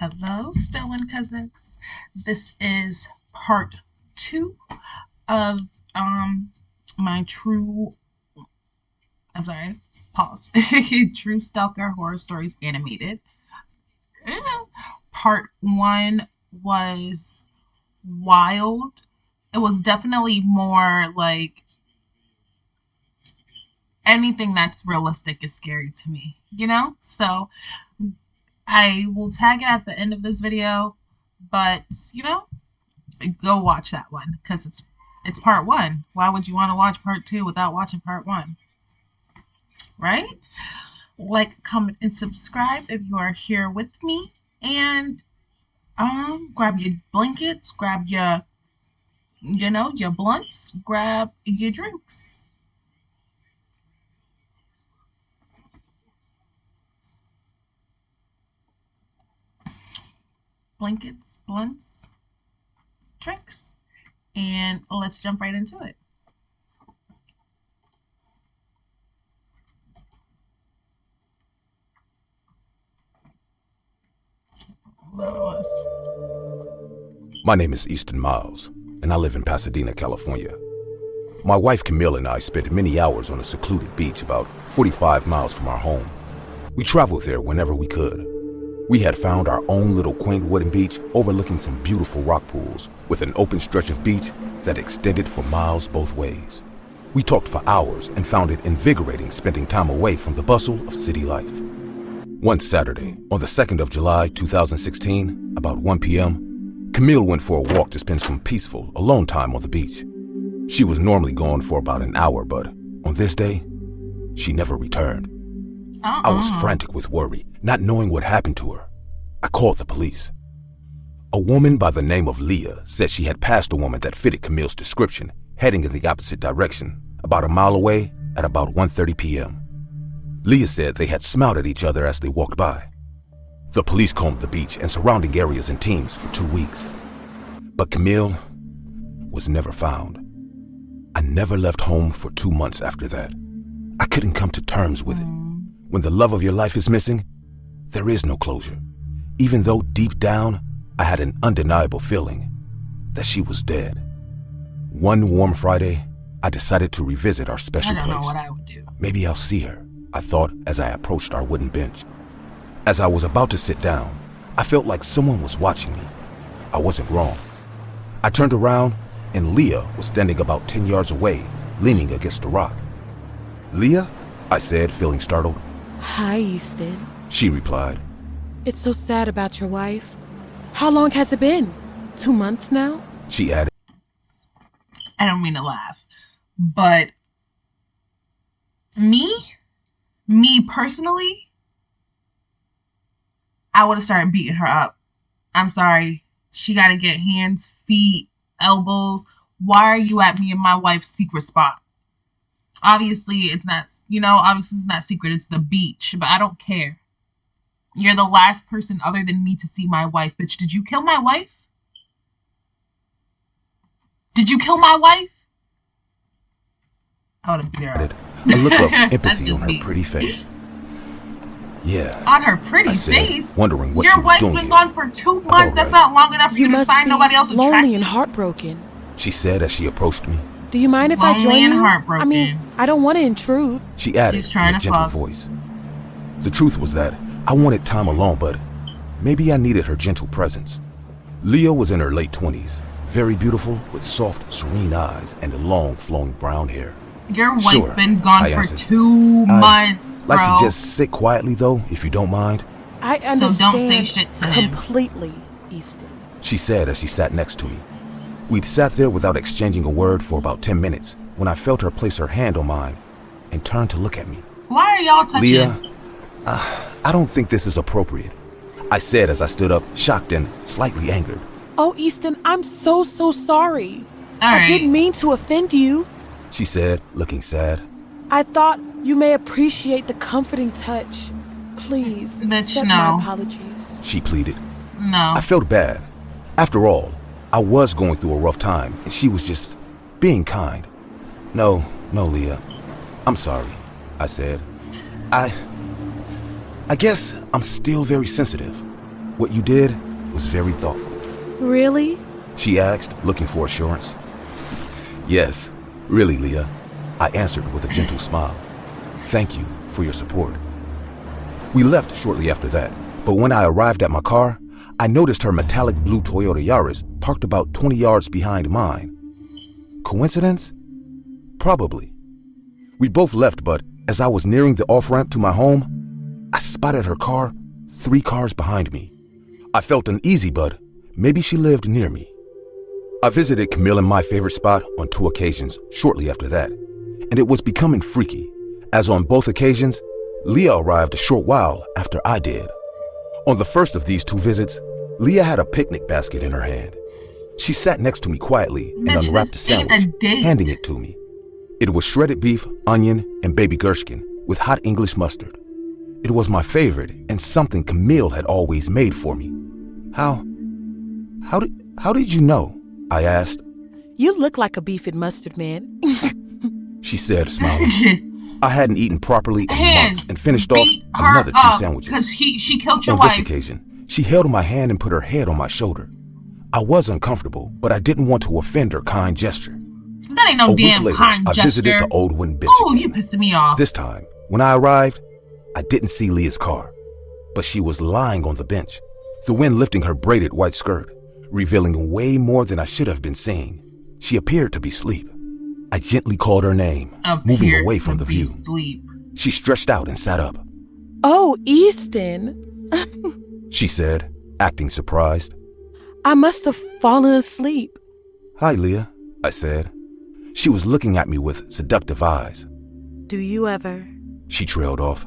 Hello, stolen cousins. This is part two of my true. I'm sorry. Pause. True Stalker horror stories animated. Part one was wild. It was definitely more like anything that's realistic is scary to me, So I will tag it at the end of this video, but go watch that one because it's part one. Why would you want to watch part two without watching part one? Right? Like, comment, and subscribe if you are here with me. And grab your blankets, grab your your blunts, grab your drinks. Blankets, blunts, drinks, and let's jump right into it. My name is Easton Miles, and I live in Pasadena, California. My wife Camille and I spent many hours on a secluded beach about 45 miles from our home. We traveled there whenever we could. We had found our own little quaint wooden beach overlooking some beautiful rock pools with an open stretch of beach that extended for miles both ways. We talked for hours and found it invigorating spending time away from the bustle of city life. One Saturday, on the 2nd of July, 2016, about 1 p.m., Camille went for a walk to spend some peaceful, alone time on the beach. She was normally gone for about an hour, but on this day, she never returned. I was frantic with worry, not knowing what happened to her. I called the police. A woman by the name of Leah said she had passed a woman that fitted Camille's description, heading in the opposite direction, about a mile away at about 1:30 p.m. Leah said they had smiled at each other as they walked by. The police combed the beach and surrounding areas in teams for 2 weeks. But Camille was never found. I never left home for 2 months after that. I couldn't come to terms with it. When the love of your life is missing, there is no closure. Even though deep down, I had an undeniable feeling that she was dead. One warm Friday, I decided to revisit our special place. I don't know what I would do. Maybe I'll see her, I thought as I approached our wooden bench. As I was about to sit down, I felt like someone was watching me. I wasn't wrong. I turned around, and Leah was standing about 10 yards away, leaning against a rock. "Leah?" I said, feeling startled. "Hi, Easton," she replied. "It's so sad about your wife. How long has it been? 2 months now?" She added. I don't mean to laugh, but me personally, I would have started beating her up. I'm sorry. She got to get hands, feet, elbows. Why are you at me and my wife's secret spot? Obviously, it's not secret. It's the beach, but I don't care. You're the last person other than me to see my wife. Bitch, did you kill my wife? Did you kill my wife? I would have beat her up. A look of empathy on her pretty face. Yeah. On her pretty face? Wondering what your she was wife's doing been here. gone for 2 months. That's not long enough for you to find nobody else attractive. Lonely and heartbroken, she said as she approached me. "Do you mind if I join Lonely and you? heartbroken. I mean, I don't want to intrude." She added She's trying in a to gentle fuck. voice. The truth was that I wanted time alone, but maybe I needed her gentle presence. Leah was in her late 20s, very beautiful with soft, serene eyes and long, flowing brown hair. Your wife Sure, been gone I for answered. 2 months, bro. Like to just sit quietly, though, if you don't mind, I understand So don't say shit to him. completely, Easton. she said as she sat next to me. We'd sat there without exchanging a word for about 10 minutes when I felt her place her hand on mine and turn to look at me. Why are y'all touching? Leah, I don't think this is appropriate, I said as I stood up, shocked and slightly angered. "Oh, Easton, I'm so sorry. All I right. didn't mean to offend you. She said, looking sad. I thought you may appreciate the comforting touch. Please, Bitch, accept no. my apologies." She pleaded. No. I felt bad. After all, I was going through a rough time, and she was just being kind. No, Leah. I'm sorry, I said. I guess I'm still very sensitive. What you did was very thoughtful. Really? She asked, looking for assurance. Yes, really, Leah, I answered with a gentle smile. Thank you for your support. We left shortly after that, but when I arrived at my car, I noticed her metallic blue Toyota Yaris parked about 20 yards behind mine. Coincidence? Probably. We both left, but as I was nearing the off-ramp to my home, I spotted her car 3 cars behind me. I felt uneasy, but maybe she lived near me. I visited Camille in my favorite spot on 2 occasions shortly after that, and it was becoming freaky, as on both occasions, Leah arrived a short while after I did. On the first of these 2 visits, Leah had a picnic basket in her hand. She sat next to me quietly and Bitch, unwrapped a this ain't a sandwich, date. handing it to me. It was shredded beef, onion, and baby gherkin with hot English mustard. It was my favorite and something Camille had always made for me. How did you know? I asked. You look like a beef and mustard man. She said, smiling. I hadn't eaten properly in months and finished off Beat her another 2 up sandwiches. because she killed your On this wife. occasion, she held my hand and put her head on my shoulder. I was uncomfortable, but I didn't want to offend her kind gesture. That ain't no A week damn later, kind I visited gesture. the old wooden bench Oh, again. you pissing me off. This time, when I arrived, I didn't see Leah's car, but she was lying on the bench, the wind lifting her braided white skirt, revealing way more than I should have been seeing. She appeared to be asleep. I gently called her name, moving Appeared away to from the be view. Sleep. She stretched out and sat up. Oh, Easton. She said, acting surprised. I must have fallen asleep. Hi, Leah, I said. She was looking at me with seductive eyes. Do you ever? She trailed off.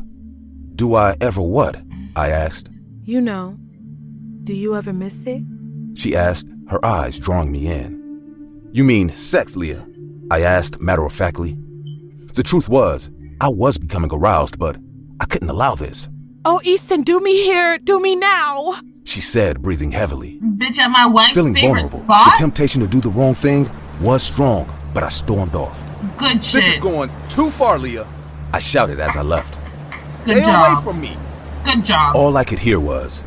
Do I ever what? I asked. You know. Do you ever miss it? She asked, her eyes drawing me in. You mean sex, Leah? I asked matter-of-factly. The truth was, I was becoming aroused, but I couldn't allow this. Oh, Easton, do me here. Do me now. She said, breathing heavily. Bitch, at my wife's Feeling favorite vulnerable, spot? the temptation to do the wrong thing was strong, but I stormed off. Good shit. This is going too far, Leah, I shouted as I left. Good Stay job. away from me. Good job. All I could hear was,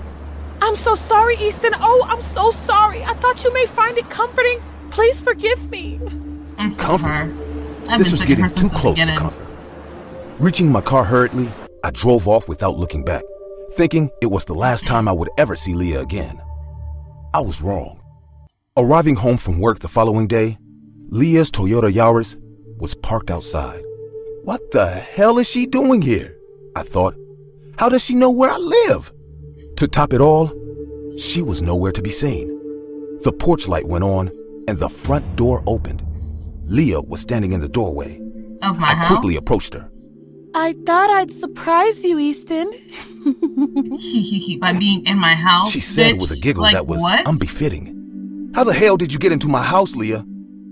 I'm so sorry, Easton. Oh, I'm so sorry. I thought you may find it comforting. Please forgive me. I'm sick of comfort. her. I've This been was sick of getting her since too the close to beginning. comfort. Reaching my car hurriedly, I drove off without looking back, thinking it was the last time I would ever see Leah again. I was wrong. Arriving home from work the following day, Leah's Toyota Yaris was parked outside. What the hell is she doing here? I thought. How does she know where I live? To top it all, she was nowhere to be seen. The porch light went on and the front door opened. Leah was standing in the doorway. Of my I house? quickly approached her. I thought I'd surprise you, Easton. By being in my house, She said bitch? with a giggle Like, that was what? unbefitting. How the hell did you get into my house, Leah?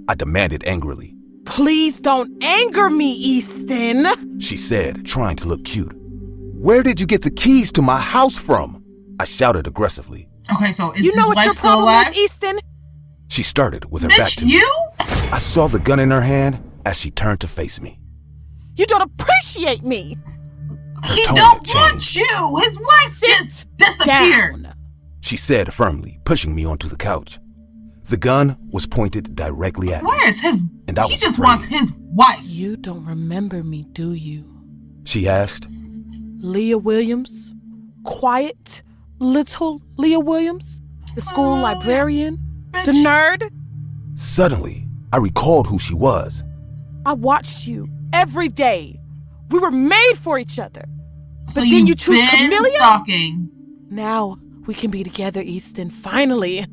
I demanded angrily. Please don't anger me, Easton. She said, trying to look cute. Where did you get the keys to my house from? I shouted aggressively. Okay, so is You his know what wife your still problem alive? is, Easton? She started with her back Bitch, to me. you? I saw the gun in her hand as she turned to face me. You don't appreciate me. He tone don't had want changed. you. His wife just disappeared. Down. She said firmly, pushing me onto the couch. The gun was pointed directly at me. Where is his? And I He was just afraid. wants his wife. You don't remember me, do you? She asked. Leah Williams? Quiet, little Leah Williams? The school Oh, librarian? The bitch. nerd? Suddenly, I recalled who she was. I watched you every day. We were made for each other. So But then you you've choose been Camellia? stalking. Now we can be together, Easton. Finally.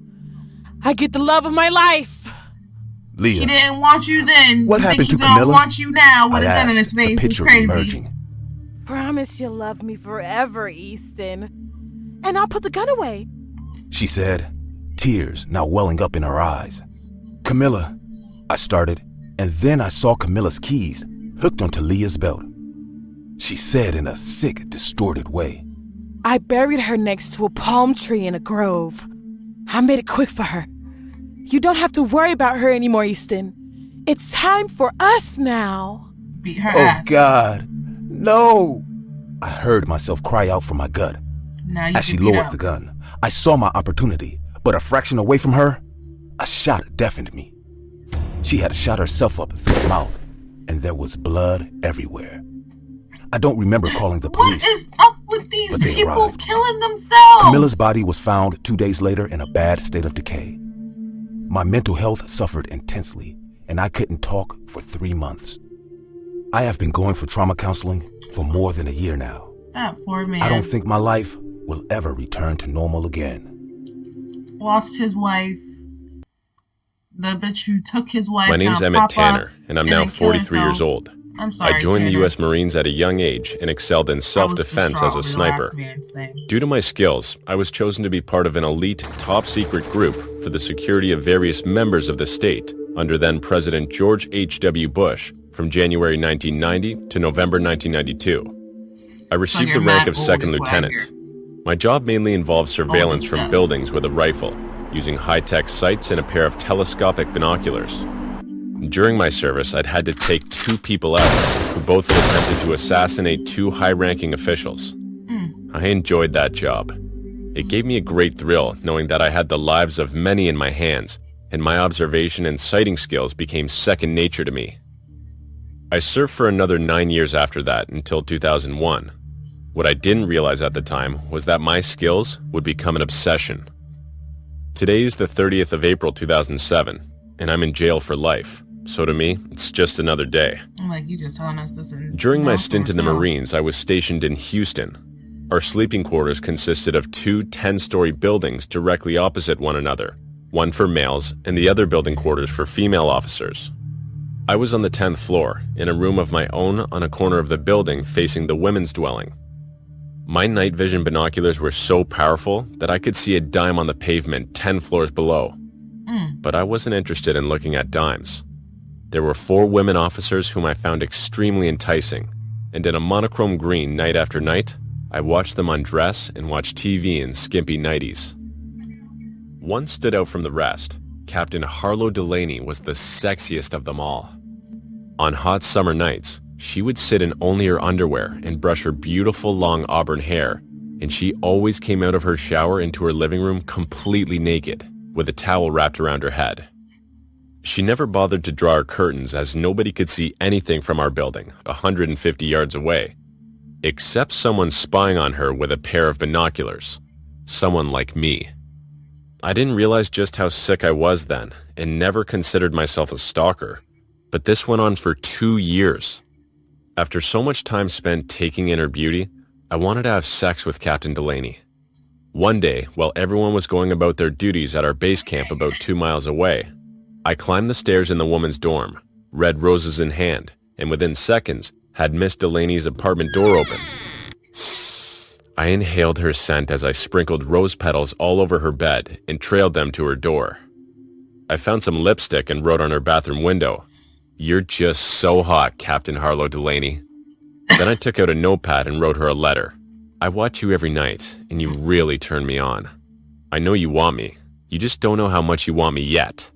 I get the love of my life. Leah. He didn't want you then. What You happened think he's to gonna Camilla? want you now with I a gun in his asked, the face? It's picture crazy. emerging. Promise you'll love me forever, Easton. And I'll put the gun away. She said, tears now welling up in her eyes. Camilla, I started, and then I saw Camilla's keys hooked onto Leah's belt. She said in a sick, distorted way. I buried her next to a palm tree in a grove. I made it quick for her. You don't have to worry about her anymore, Easton. It's time for us now. Beat her Oh, ass. God, no! I heard myself cry out from my gut. Now you As she get beat lowered up. the gun, I saw my opportunity, but a fraction away from her, a shot deafened me. She had shot herself up through the mouth, and there was blood everywhere. I don't remember calling the police. What is up with these but they people arrived. killing themselves? Camilla's body was found 2 days later in a bad state of decay. My mental health suffered intensely, and I couldn't talk for 3 months. I have been going for trauma counseling for more than a year now. That poor man. I don't think my life will ever return to normal again. Lost his wife. The bitch who took his wife. My name's now Emmett pop Tanner, up and I'm and now then kill 43 years himself. old. I'm sorry, I joined the Tanner. U.S. Marines at a young age and excelled in self-defense as a sniper. Due to my skills, I was chosen to be part of an elite, top-secret group for the security of various members of the state under then-President George H.W. Bush from January 1990 to November 1992. I received the rank of second lieutenant. My job mainly involved surveillance from buildings with a rifle, using high-tech sights and a pair of telescopic binoculars. During my service, I'd had to take 2 people out who both had attempted to assassinate 2 high-ranking officials. I enjoyed that job. It gave me a great thrill knowing that I had the lives of many in my hands, and my observation and sighting skills became second nature to me. I served for another 9 years after that until 2001. What I didn't realize at the time was that my skills would become an obsession. Today is the 30th of April 2007, and I'm in jail for life. So to me, it's just another day. Like you just telling us this. During my stint in the Marines, I was stationed in Houston. Our sleeping quarters consisted of 2 10-story buildings directly opposite one another, one for males and the other building quarters for female officers. I was on the 10th floor, in a room of my own on a corner of the building facing the women's dwelling. My night vision binoculars were so powerful that I could see a dime on the pavement 10 floors below. But I wasn't interested in looking at dimes. There were 4 women officers whom I found extremely enticing, and in a monochrome green night after night, I watched them undress and watch TV in skimpy nighties. One stood out from the rest. Captain Harlow Delaney was the sexiest of them all. On hot summer nights, she would sit in only her underwear and brush her beautiful long auburn hair, and she always came out of her shower into her living room completely naked, with a towel wrapped around her head. She never bothered to draw her curtains as nobody could see anything from our building, 150 yards away, except someone spying on her with a pair of binoculars. Someone like me. I didn't realize just how sick I was then, and never considered myself a stalker, but this went on for 2 years. After so much time spent taking in her beauty, I wanted to have sex with Captain Delaney. One day, while everyone was going about their duties at our base camp about 2 miles away, I climbed the stairs in the woman's dorm, red roses in hand, and within seconds had Miss Delaney's apartment door open. I inhaled her scent as I sprinkled rose petals all over her bed and trailed them to her door. I found some lipstick and wrote on her bathroom window, "You're just so hot, Captain Harlow Delaney." Then I took out a notepad and wrote her a letter. "I watch you every night, and you really turn me on. I know you want me. You just don't know how much you want me yet."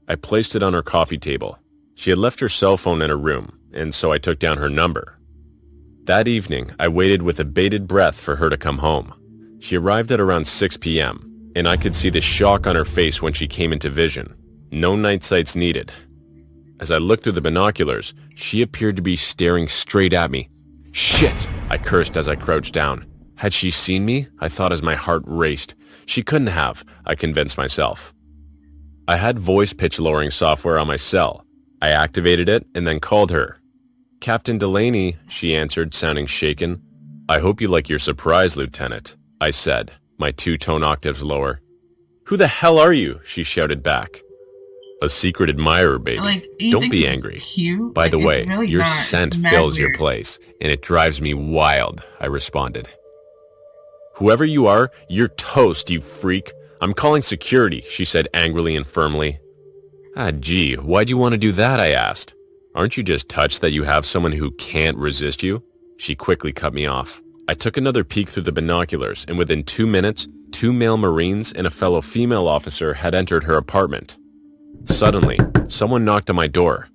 I placed it on her coffee table. She had left her cell phone in her room, and so I took down her number. That evening, I waited with a bated breath for her to come home. She arrived at around 6 p.m., and I could see the shock on her face when she came into vision. No night sights needed. As I looked through the binoculars, she appeared to be staring straight at me. "Shit!" I cursed as I crouched down. Had she seen me? I thought as my heart raced. She couldn't have, I convinced myself. I had voice pitch lowering software on my cell. I activated it and then called her. "Captain Delaney," she answered, sounding shaken. "I hope you like your surprise, Lieutenant," I said, my 2-tone octaves lower. "Who the hell are you?" she shouted back. "A secret admirer, baby. Don't be angry. Cute? By the way, really your not. scent It's mad fills your weird. place, and it drives me wild," I responded. "Whoever you are, you're toast, you freak. I'm calling security," she said angrily and firmly. "Ah, gee, why'd you want to do that?" I asked. "Aren't you just touched that you have someone who can't resist you?" She quickly cut me off. I took another peek through the binoculars, and within 2 minutes, 2 male Marines and a fellow female officer had entered her apartment. Suddenly, someone knocked on my door.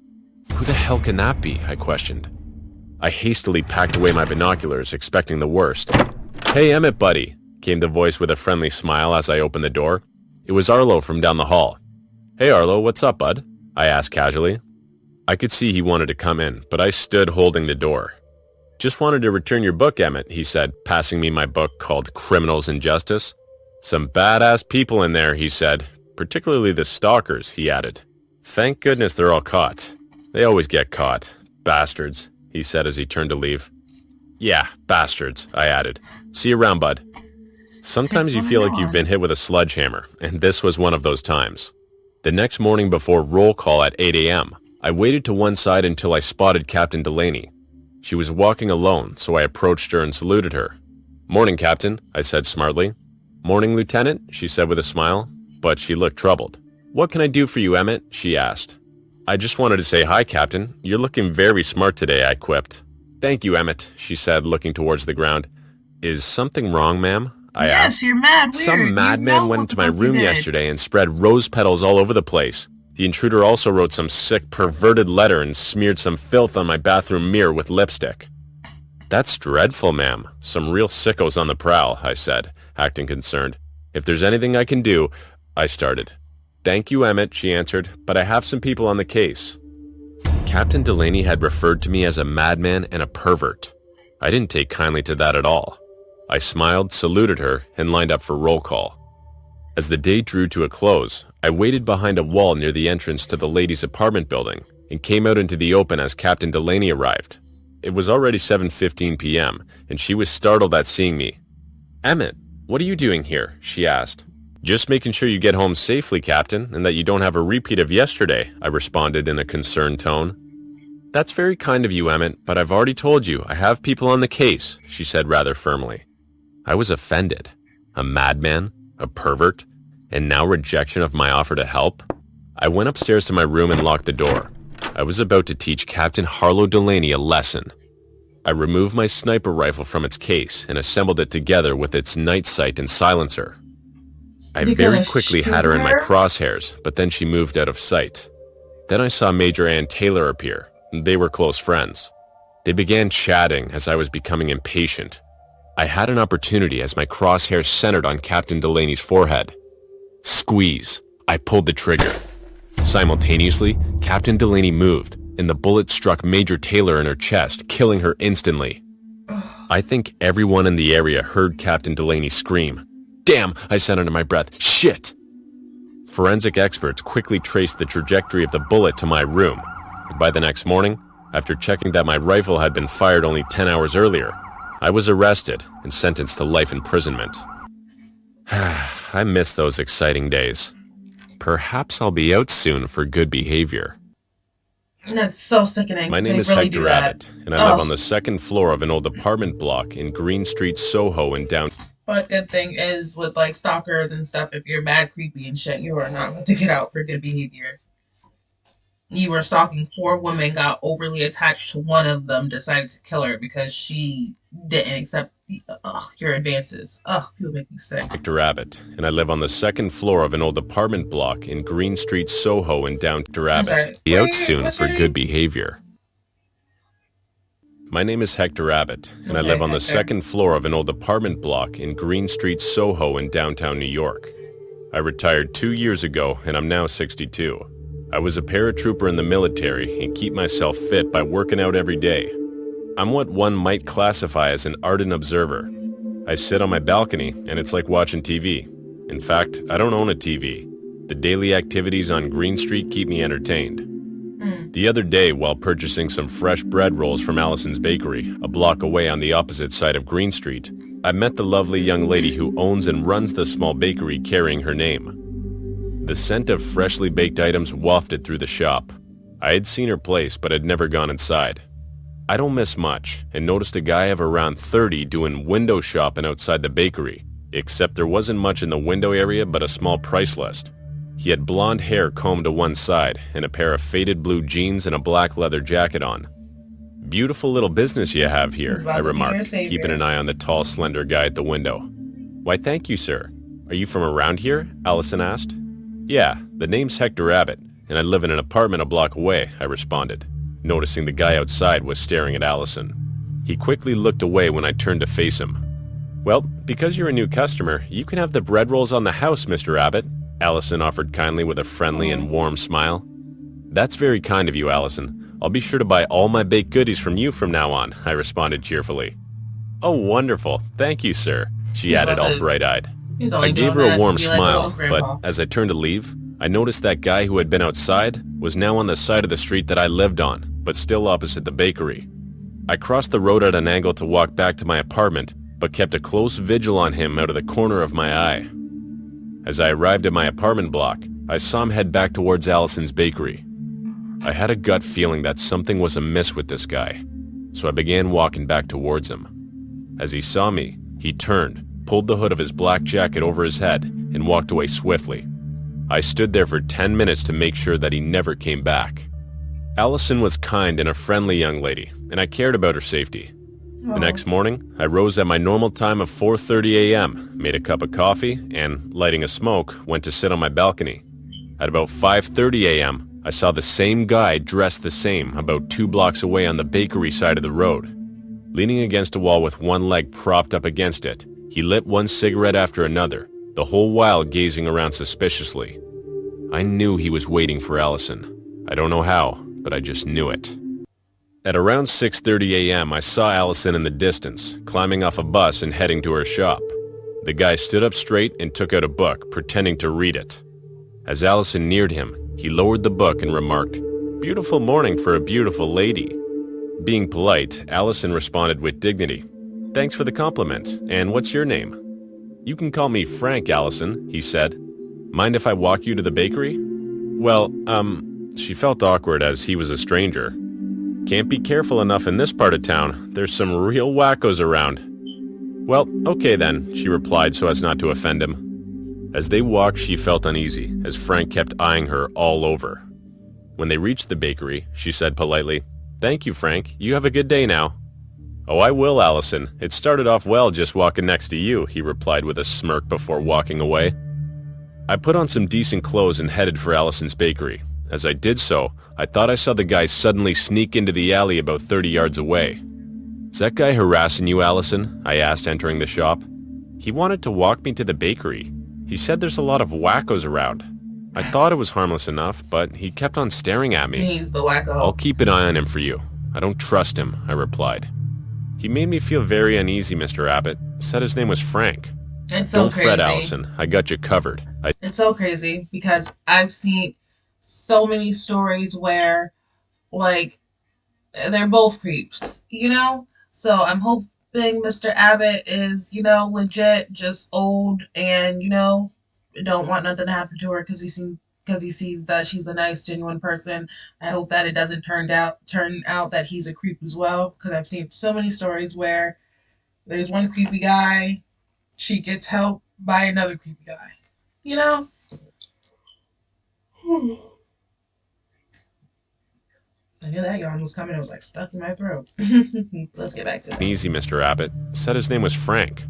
"Who the hell can that be?" I questioned. I hastily packed away my binoculars, expecting the worst. "Hey, Emmett, buddy. came the voice with a friendly smile as I opened the door. It was Arlo from down the hall. Hey Arlo, what's up, bud? I asked casually. I could see he wanted to come in, but I stood holding the door. Just wanted to return your book, Emmett, he said, passing me my book called Criminals and Justice. Some badass people in there, he said, particularly the Stalkers, he added. Thank goodness they're all caught. They always get caught. Bastards, he said as he turned to leave. Yeah, bastards, I added. See you around, bud. Sometimes you feel like you've been hit with a sledgehammer, and this was one of those times. The next morning before roll call at 8 a.m., I waited to one side until I spotted Captain Delaney. She was walking alone, so I approached her and saluted her. Morning, Captain, I said smartly. Morning, Lieutenant, she said with a smile, but she looked troubled. What can I do for you, Emmett? She asked. I just wanted to say hi, Captain. You're looking very smart today, I quipped. Thank you, Emmett, she said, looking towards the ground. Is something wrong, ma'am? I asked. Yes, you're mad weird. Some madman went into my room yesterday and spread rose petals all over the place. The intruder also wrote some sick, perverted letter and smeared some filth on my bathroom mirror with lipstick. That's dreadful, ma'am. Some real sickos on the prowl, I said, acting concerned. If there's anything I can do, I started. Thank you, Emmett, she answered, but I have some people on the case. Captain Delaney had referred to me as a madman and a pervert. I didn't take kindly to that at all. I smiled, saluted her, and lined up for roll call. As the day drew to a close, I waited behind a wall near the entrance to the ladies' apartment building and came out into the open as Captain Delaney arrived. It was already 7:15 p.m., and she was startled at seeing me. Emmett, what are you doing here? She asked. Just making sure you get home safely, Captain, and that you don't have a repeat of yesterday, I responded in a concerned tone. That's very kind of you, Emmett, but I've already told you I have people on the case, she said rather firmly. I was offended. A madman? A pervert? And now rejection of my offer to help? I went upstairs to my room and locked the door. I was about to teach Captain Harlow Delaney a lesson. I removed my sniper rifle from its case and assembled it together with its night sight and silencer. I very quickly had her in my crosshairs, but then she moved out of sight. Then I saw Major Ann Taylor appear. They were close friends. They began chatting as I was becoming impatient. I had an opportunity as my crosshairs centered on Captain Delaney's forehead. Squeeze. I pulled the trigger. Simultaneously, Captain Delaney moved, and the bullet struck Major Taylor in her chest, killing her instantly. I think everyone in the area heard Captain Delaney scream. Damn, I said under my breath. Shit! Forensic experts quickly traced the trajectory of the bullet to my room. And by the next morning, after checking that my rifle had been fired only 10 hours earlier, I was arrested and sentenced to life imprisonment. I miss those exciting days. Perhaps I'll be out soon for good behavior. That's so sickening. My name is Hector Abbott, and I live on the second floor of an old apartment block in Green Street, Soho in downtown. But good thing is with like stalkers and stuff, if you're mad creepy and shit, you are not going to get out for good behavior. You were stalking 4 women, got overly attached to one of them, decided to kill her because she didn't accept your advances. People make me sick. Hector Abbott, and I live on the second floor of an old apartment block in Green Street, Soho in downtown. Abbott. Be out soon for good behavior. My name is Hector Abbott, and I live on the second floor of an old apartment block in Green Street, Soho in downtown New York. I retired 2 years ago, and I'm now 62. I was a paratrooper in the military and keep myself fit by working out every day. I'm what one might classify as an ardent observer. I sit on my balcony, and it's like watching TV. In fact, I don't own a TV. The daily activities on Green Street keep me entertained. The other day, while purchasing some fresh bread rolls from Allison's Bakery, a block away on the opposite side of Green Street, I met the lovely young lady who owns and runs the small bakery carrying her name. The scent of freshly baked items wafted through the shop. I had seen her place, but had never gone inside. I don't miss much, and noticed a guy of around 30 doing window shopping outside the bakery, except there wasn't much in the window area but a small price list. He had blonde hair combed to one side, and a pair of faded blue jeans and a black leather jacket on. Beautiful little business you have here, I remarked, keeping an eye on the tall, slender guy at the window. Why, thank you, sir. Are you from around here? Allison asked. Yeah, the name's Hector Abbott, and I live in an apartment a block away, I responded, noticing the guy outside was staring at Allison. He quickly looked away when I turned to face him. Well, because you're a new customer, you can have the bread rolls on the house, Mr. Abbott, Allison offered kindly with a friendly and warm smile. That's very kind of you, Allison. I'll be sure to buy all my baked goodies from you from now on, I responded cheerfully. Oh, wonderful. Thank you, sir, she added all bright-eyed. I gave her a warm smile, but as I turned to leave, I noticed that guy who had been outside was now on the side of the street that I lived on, but still opposite the bakery. I crossed the road at an angle to walk back to my apartment, but kept a close vigil on him out of the corner of my eye. As I arrived at my apartment block, I saw him head back towards Allison's bakery. I had a gut feeling that something was amiss with this guy, so I began walking back towards him. As he saw me, he turned, pulled the hood of his black jacket over his head, and walked away swiftly. I stood there for 10 minutes to make sure that he never came back. Allison was kind and a friendly young lady, and I cared about her safety. The next morning, I rose at my normal time of 4:30 a.m., made a cup of coffee, and, lighting a smoke, went to sit on my balcony. At about 5:30 a.m., I saw the same guy dressed the same about 2 blocks away on the bakery side of the road. Leaning against a wall with one leg propped up against it, he lit one cigarette after another, the whole while gazing around suspiciously. I knew he was waiting for Allison. I don't know how, but I just knew it. At around 6:30 a.m., I saw Allison in the distance, climbing off a bus and heading to her shop. The guy stood up straight and took out a book, pretending to read it. As Allison neared him, he lowered the book and remarked, "Beautiful morning for a beautiful lady." Being polite, Allison responded with dignity, "Thanks for the compliment, and what's your name?" "You can call me Frank, Allison," he said. "Mind if I walk you to the bakery?" Well, she felt awkward as he was a stranger. "Can't be careful enough in this part of town. There's some real wackos around." "Well, okay then," she replied so as not to offend him. As they walked, she felt uneasy, as Frank kept eyeing her all over. When they reached the bakery, she said politely, "Thank you, Frank. You have a good day now." "Oh, I will, Allison. It started off well just walking next to you," he replied with a smirk before walking away. I put on some decent clothes and headed for Allison's bakery. As I did so, I thought I saw the guy suddenly sneak into the alley about 30 yards away. "Is that guy harassing you, Allison?" I asked, entering the shop. "He wanted to walk me to the bakery. He said there's a lot of wackos around. I thought it was harmless enough, but he kept on staring at me." He's the wacko. "I'll keep an eye on him for you. I don't trust him," I replied. "He made me feel very uneasy, Mr. Abbott. Said his name was Frank." It's so "Don't crazy. fret, Allison. I got you covered." It's so crazy because I've seen so many stories where, like, they're both creeps, you know? So I'm hoping Mr. Abbott is, legit, just old and, don't want nothing to happen to her because he sees that she's a nice, genuine person. I hope that it doesn't turn out that he's a creep as well, because I've seen so many stories where there's one creepy guy, she gets help by another creepy guy. You know? I knew that yawn was coming. It was like stuck in my throat. Let's get back to it. "Easy, Mr. Abbott. Said his name was Frank."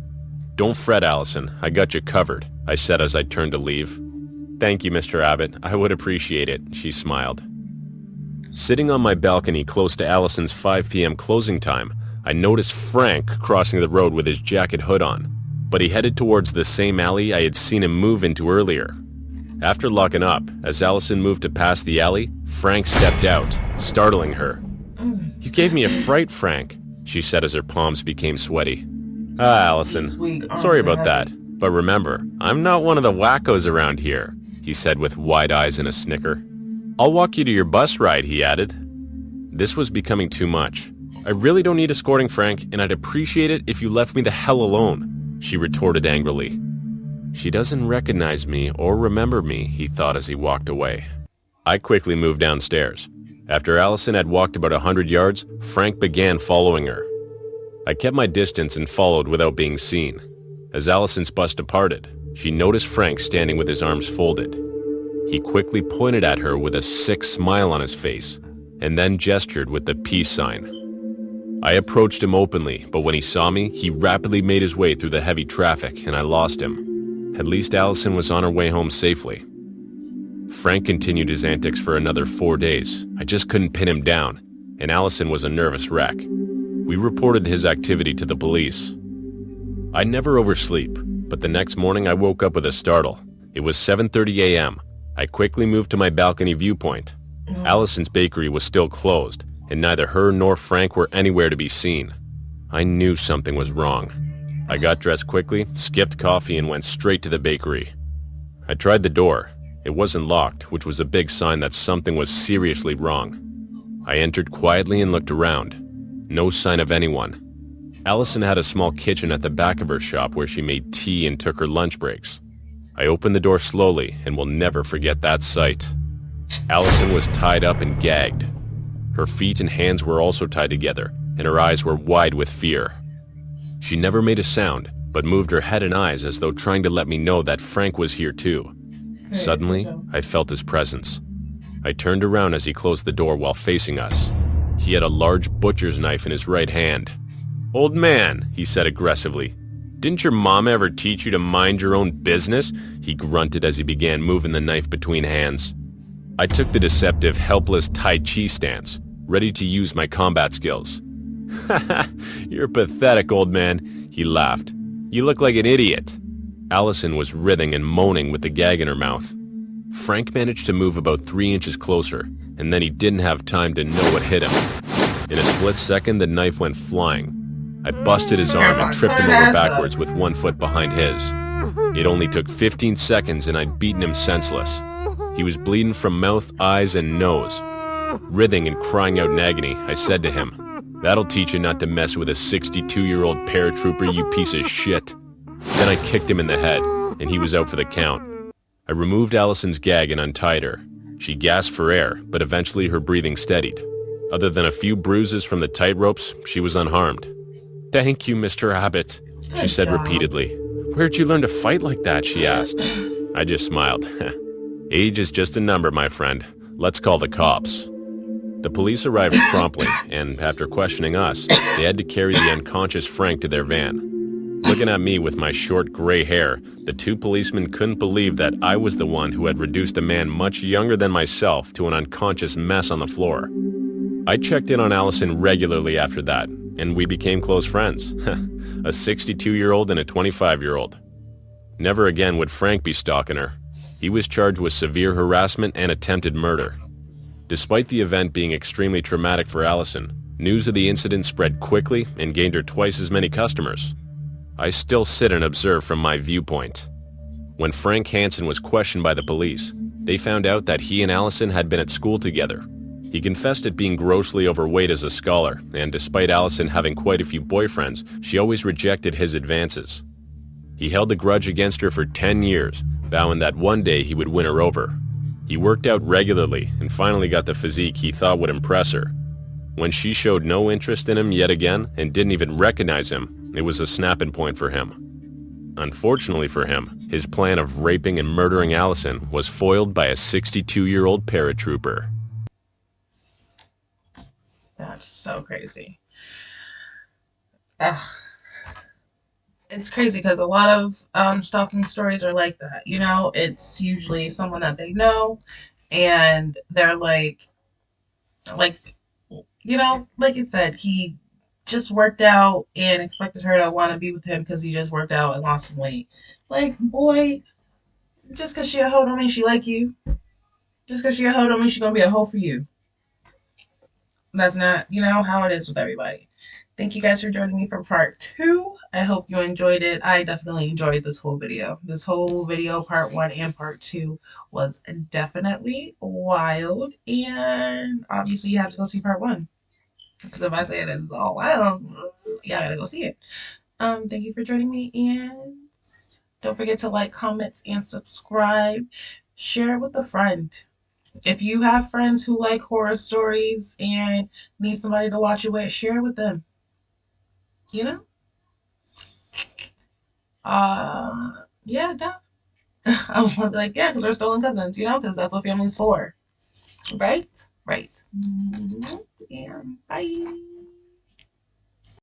"Don't fret, Allison. I got you covered," I said as I turned to leave. "Thank you, Mr. Abbott. I would appreciate it," she smiled. Sitting on my balcony close to Allison's 5 p.m. closing time, I noticed Frank crossing the road with his jacket hood on, but he headed towards the same alley I had seen him move into earlier. After locking up, as Allison moved to pass the alley, Frank stepped out, startling her. "You gave me a fright, Frank," she said as her palms became sweaty. "Ah, Allison, sorry about that. But remember, I'm not one of the wackos around here," he said with wide eyes and a snicker. "I'll walk you to your bus ride," he added. This was becoming too much. "I really don't need escorting, Frank, and I'd appreciate it if you left me the hell alone," she retorted angrily. She doesn't recognize me or remember me, he thought as he walked away. I quickly moved downstairs. After Allison had walked about 100 yards, Frank began following her. I kept my distance and followed without being seen. As Allison's bus departed, she noticed Frank standing with his arms folded. He quickly pointed at her with a sick smile on his face, and then gestured with the peace sign. I approached him openly, but when he saw me, he rapidly made his way through the heavy traffic, and I lost him. At least Allison was on her way home safely. Frank continued his antics for another 4 days. I just couldn't pin him down, and Allison was a nervous wreck. We reported his activity to the police. I never oversleep, but the next morning I woke up with a startle. It was 7:30 a.m. I quickly moved to my balcony viewpoint. Allison's bakery was still closed, and neither her nor Frank were anywhere to be seen. I knew something was wrong. I got dressed quickly, skipped coffee, and went straight to the bakery. I tried the door. It wasn't locked, which was a big sign that something was seriously wrong. I entered quietly and looked around. No sign of anyone. Allison had a small kitchen at the back of her shop where she made tea and took her lunch breaks. I opened the door slowly and will never forget that sight. Allison was tied up and gagged. Her feet and hands were also tied together, and her eyes were wide with fear. She never made a sound, but moved her head and eyes as though trying to let me know that Frank was here too. Suddenly, I felt his presence. I turned around as he closed the door while facing us. He had a large butcher's knife in his right hand. "Old man," he said aggressively, "didn't your mom ever teach you to mind your own business?" He grunted as he began moving the knife between hands. I took the deceptive, helpless Tai Chi stance, ready to use my combat skills. "Haha, you're pathetic, old man," he laughed. "You look like an idiot." Allison was writhing and moaning with the gag in her mouth. Frank managed to move about 3 inches closer, and then he didn't have time to know what hit him. In a split second, the knife went flying. I busted his arm and tripped him over backwards with one foot behind his. It only took 15 seconds and I'd beaten him senseless. He was bleeding from mouth, eyes, and nose. Writhing and crying out in agony, I said to him, "That'll teach you not to mess with a 62-year-old paratrooper, you piece of shit." Then I kicked him in the head, and he was out for the count. I removed Allison's gag and untied her. She gasped for air, but eventually her breathing steadied. Other than a few bruises from the tight ropes, she was unharmed. "Thank you, Mr. Abbott," she said repeatedly. "Where'd you learn to fight like that?" she asked. I just smiled. "Age is just a number, my friend. Let's call the cops." The police arrived promptly, and after questioning us, they had to carry the unconscious Frank to their van. Looking at me with my short gray hair, the two policemen couldn't believe that I was the one who had reduced a man much younger than myself to an unconscious mess on the floor. I checked in on Allison regularly after that, and we became close friends. A 62-year-old and a 25-year-old. Never again would Frank be stalking her. He was charged with severe harassment and attempted murder. Despite the event being extremely traumatic for Allison, news of the incident spread quickly and gained her twice as many customers. I still sit and observe from my viewpoint. When Frank Hansen was questioned by the police, they found out that he and Allison had been at school together. He confessed at being grossly overweight as a scholar, and despite Allison having quite a few boyfriends, she always rejected his advances. He held a grudge against her for 10 years, vowing that one day he would win her over. He worked out regularly and finally got the physique he thought would impress her. When she showed no interest in him yet again and didn't even recognize him, it was a snapping point for him. Unfortunately for him, his plan of raping and murdering Allison was foiled by a 62-year-old paratrooper. That's so crazy. Ugh. It's crazy because a lot of stalking stories are like that. You know, it's usually someone that they know, and they're like, like it said, he just worked out and expected her to want to be with him because he just worked out and lost some weight. Like, boy, just because she a hoe don't mean she like you. Just because she a hoe don't mean she gonna be a hoe for you. That's not, how it is with everybody. Thank you guys for joining me for part 2. I hope you enjoyed it. I definitely enjoyed this whole video. This whole video, part 1 and part 2, was definitely wild. And obviously you have to go see part 1. Because if I say it is all wild, yeah, I gotta go see it. Thank you for joining me, and don't forget to like, comment, and subscribe. Share it with a friend. If you have friends who like horror stories and need somebody to watch it with, share it with them. Yeah, duh. I was like, yeah, because we're stolen cousins, because that's what family's for. Right? Right. And bye.